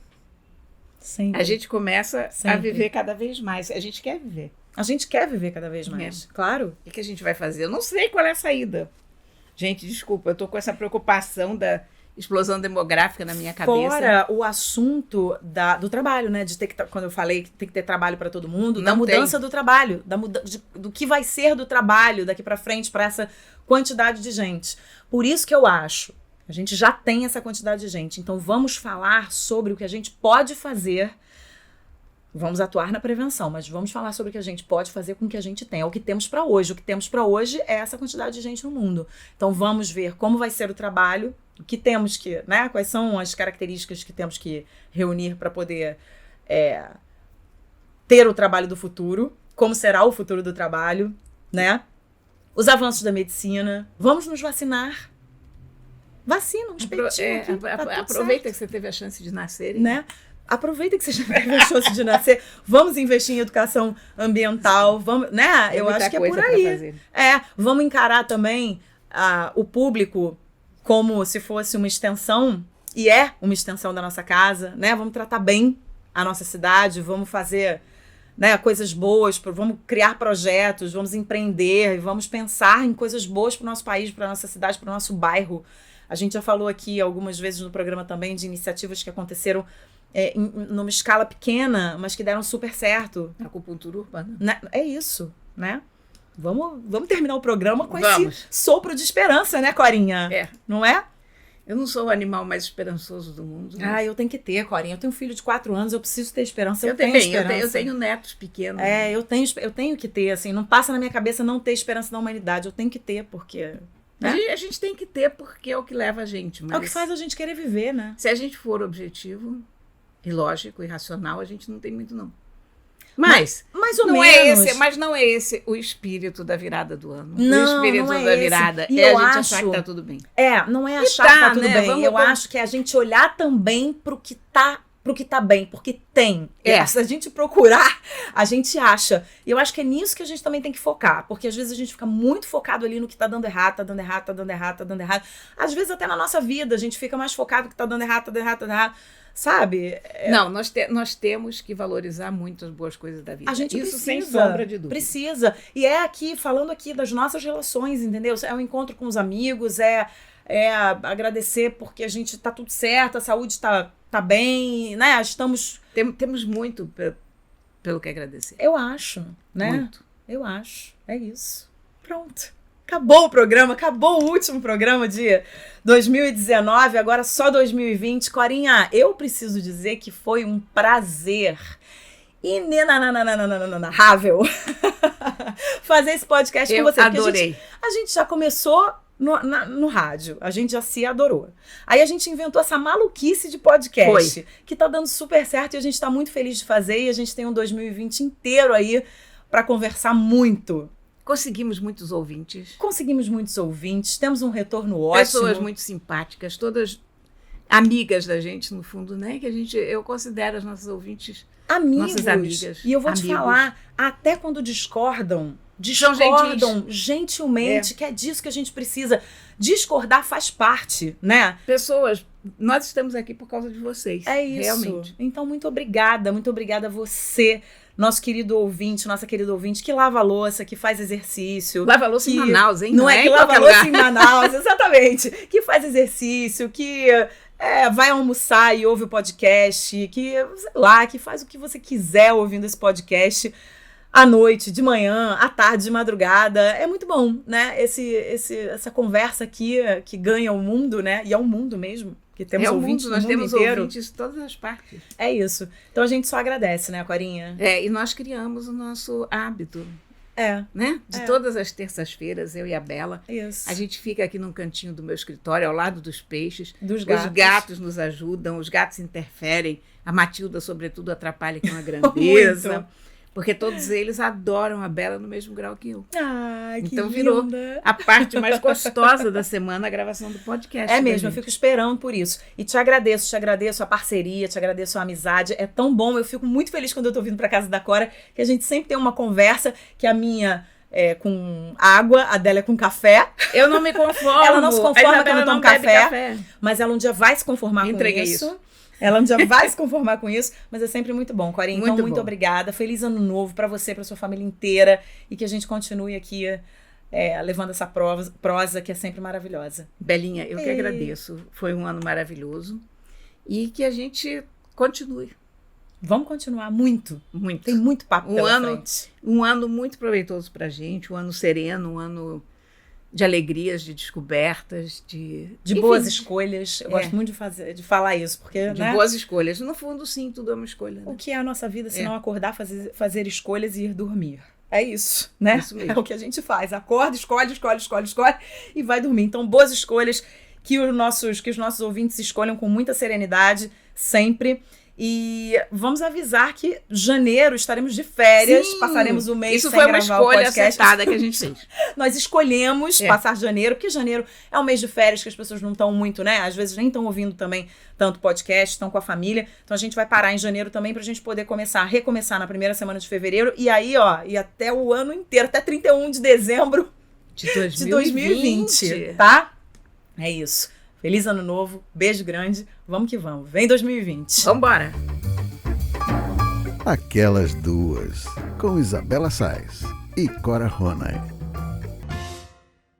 Sempre. A gente começa a viver cada vez mais. A gente quer viver. A gente quer viver cada vez mais, claro. O que a gente vai fazer? Eu não sei qual é a saída. Gente, desculpa, eu tô com essa preocupação da explosão demográfica na minha cabeça. Fora o assunto do trabalho, né? De ter que, quando eu falei que tem que ter trabalho para todo mundo, da mudança do trabalho, do que vai ser do trabalho daqui para frente para essa quantidade de gente. Por isso que eu acho, a gente já tem essa quantidade de gente, então vamos falar sobre o que a gente pode fazer. Vamos atuar na prevenção, mas vamos falar sobre o que a gente pode fazer com o que a gente tem. É o que temos para hoje. O que temos para hoje é essa quantidade de gente no mundo. Então vamos ver como vai ser o trabalho, o que temos que, né? Quais são as características que temos que reunir para poder ter o trabalho do futuro, como será o futuro do trabalho, né? Os avanços da medicina. Vamos nos vacinar. Vacina, um espetinho aqui, tá aproveita que você teve a chance de nascer, né? Aproveita que você já teve a chance de nascer. Vamos investir em educação ambiental, vamos, né? Eu acho que é por aí. Vamos encarar também o público como se fosse uma extensão, e é uma extensão da nossa casa, né? Vamos tratar bem a nossa cidade, vamos fazer, né, coisas boas, vamos criar projetos, vamos empreender, vamos pensar em coisas boas para o nosso país, para a nossa cidade, para o nosso bairro. A gente já falou aqui algumas vezes no programa também de iniciativas que aconteceram numa escala pequena, mas que deram super certo. Acupuntura urbana. Né? É isso, né? Vamos terminar o programa com esse sopro de esperança, né, Corinha? Não é? Eu não sou o animal mais esperançoso do mundo. Né? Eu tenho que ter, Corinha. Eu tenho um filho de 4 anos, eu preciso ter esperança. Eu tenho esperança. Eu tenho netos pequenos. Eu tenho que ter, assim, não passa na minha cabeça não ter esperança na humanidade. Eu tenho que ter, porque... Né? A gente tem que ter porque é o que leva a gente. Mas é o que faz a gente querer viver, né? Se a gente for objetivo... e lógico, e racional, a gente não tem muito, não. Mas mais ou menos. Mas não é esse o espírito da virada do ano. Não, o espírito não é da esse. virada E é eu a gente acho, achar que tá tudo bem. Não é achar que tá tudo bem. Eu acho que é a gente olhar também pro que tá bem, porque tem. Se a gente procurar, a gente acha. E eu acho que é nisso que a gente também tem que focar, porque às vezes a gente fica muito focado ali no que tá dando errado, tá dando errado, tá dando errado, tá dando errado. Às vezes até na nossa vida a gente fica mais focado no que tá dando errado, tá dando errado, tá dando errado. Sabe? Não, nós temos que valorizar muito as boas coisas da vida. A gente Isso precisa, sem sombra de dúvida. Precisa. E falando aqui das nossas relações, entendeu? É um encontro com os amigos, agradecer porque a gente tá tudo certo, a saúde tá bem, né? Temos muito pelo que agradecer. Eu acho, né? Muito. Eu acho. É isso. Pronto. Acabou o programa, acabou o último programa de 2019, agora só 2020. Corinha, eu preciso dizer que foi um prazer inenarrável fazer esse podcast com você. Adorei. A gente já começou no rádio, a gente já se adorou. Aí a gente inventou essa maluquice de podcast, que tá dando super certo e a gente tá muito feliz de fazer, e a gente tem um 2020 inteiro aí para conversar muito. Conseguimos muitos ouvintes, temos um retorno ótimo. Pessoas muito simpáticas, todas amigas da gente, no fundo, né? Que eu considero as nossas ouvintes nossas amigas. E eu vou te falar, até quando discordam discordam gentilmente, que é disso que a gente precisa. Discordar faz parte, né? Pessoas, nós estamos aqui por causa de vocês. É isso. Realmente. Então, muito obrigada a você, nosso querido ouvinte, nossa querida ouvinte, que lava a louça, que faz exercício. Lava a louça em Manaus, hein? Não é que em lava a qualquer louça lugar. em Manaus, exatamente. Que faz exercício, que vai almoçar e ouve o podcast, que, sei lá, que faz o que você quiser ouvindo esse podcast. À noite, de manhã, à tarde, de madrugada. É muito bom, né? Essa conversa aqui que ganha o mundo, né? E é o mundo mesmo, que temos ouvintes nós no mundo temos inteiro. ouvintes de todas as partes. É isso. Então a gente só agradece, né, Corinha? E nós criamos o nosso hábito, né? De É. todas as terças-feiras, eu e a Bela. Isso. A gente fica aqui num cantinho do meu escritório, ao lado dos peixes. Dos Os gatos. gatos nos ajudam, os gatos interferem. A Matilda, sobretudo, atrapalha com a grandeza. Muito. Porque todos eles adoram a Bela no mesmo grau que eu. Ai, que Então virou linda. a parte mais gostosa da semana, a gravação do podcast. É da mesmo, eu gente. fico esperando por isso. E te agradeço a parceria, te agradeço a amizade. É tão bom, eu fico muito feliz quando eu tô vindo pra casa da Cora, que a gente sempre tem uma conversa, que a minha é com água, a dela é com café. Eu não me conformo. Ela não se conforma A quando Isabela toma não bebe café. Mas ela um dia vai se conformar Entreguei com isso. isso. Ela um dia vai se conformar com isso, mas é sempre muito bom, Corinha. Então, muito bom. obrigada. Feliz ano novo pra você, pra sua família inteira. E que a gente continue aqui levando essa prosa que é sempre maravilhosa. Belinha, eu que agradeço. Foi um ano maravilhoso. E que a gente continue. Vamos continuar muito. Muito. Tem muito papo pela frente. Um ano muito proveitoso pra gente, um ano sereno, um ano de alegrias, de descobertas, De enfim, boas escolhas. Eu gosto muito de falar isso, porque, de né? boas escolhas. No fundo, sim, tudo é uma escolha. O Né? que é a nossa vida se não acordar, fazer escolhas e ir dormir? É isso, né? Isso mesmo. É o que a gente faz. Acorda, escolhe e vai dormir. Então, boas escolhas, que os nossos ouvintes escolham com muita serenidade, sempre. E vamos avisar que janeiro estaremos de férias, Sim, passaremos o mês isso sem foi uma gravar o escolha podcast. acertada que a gente fez. Nós escolhemos passar janeiro, porque janeiro é um mês de férias que as pessoas não estão muito, né? Às vezes nem estão ouvindo também tanto podcast, estão com a família. Então a gente vai parar em janeiro também pra gente poder recomeçar na primeira semana de fevereiro. E aí, e até o ano inteiro, até 31 de dezembro De de 2020, tá? É isso. Feliz ano novo, beijo grande, vamos que vamos. Vem 2020. Vambora! Aquelas duas, com Isabela Sais e Cora Ronay.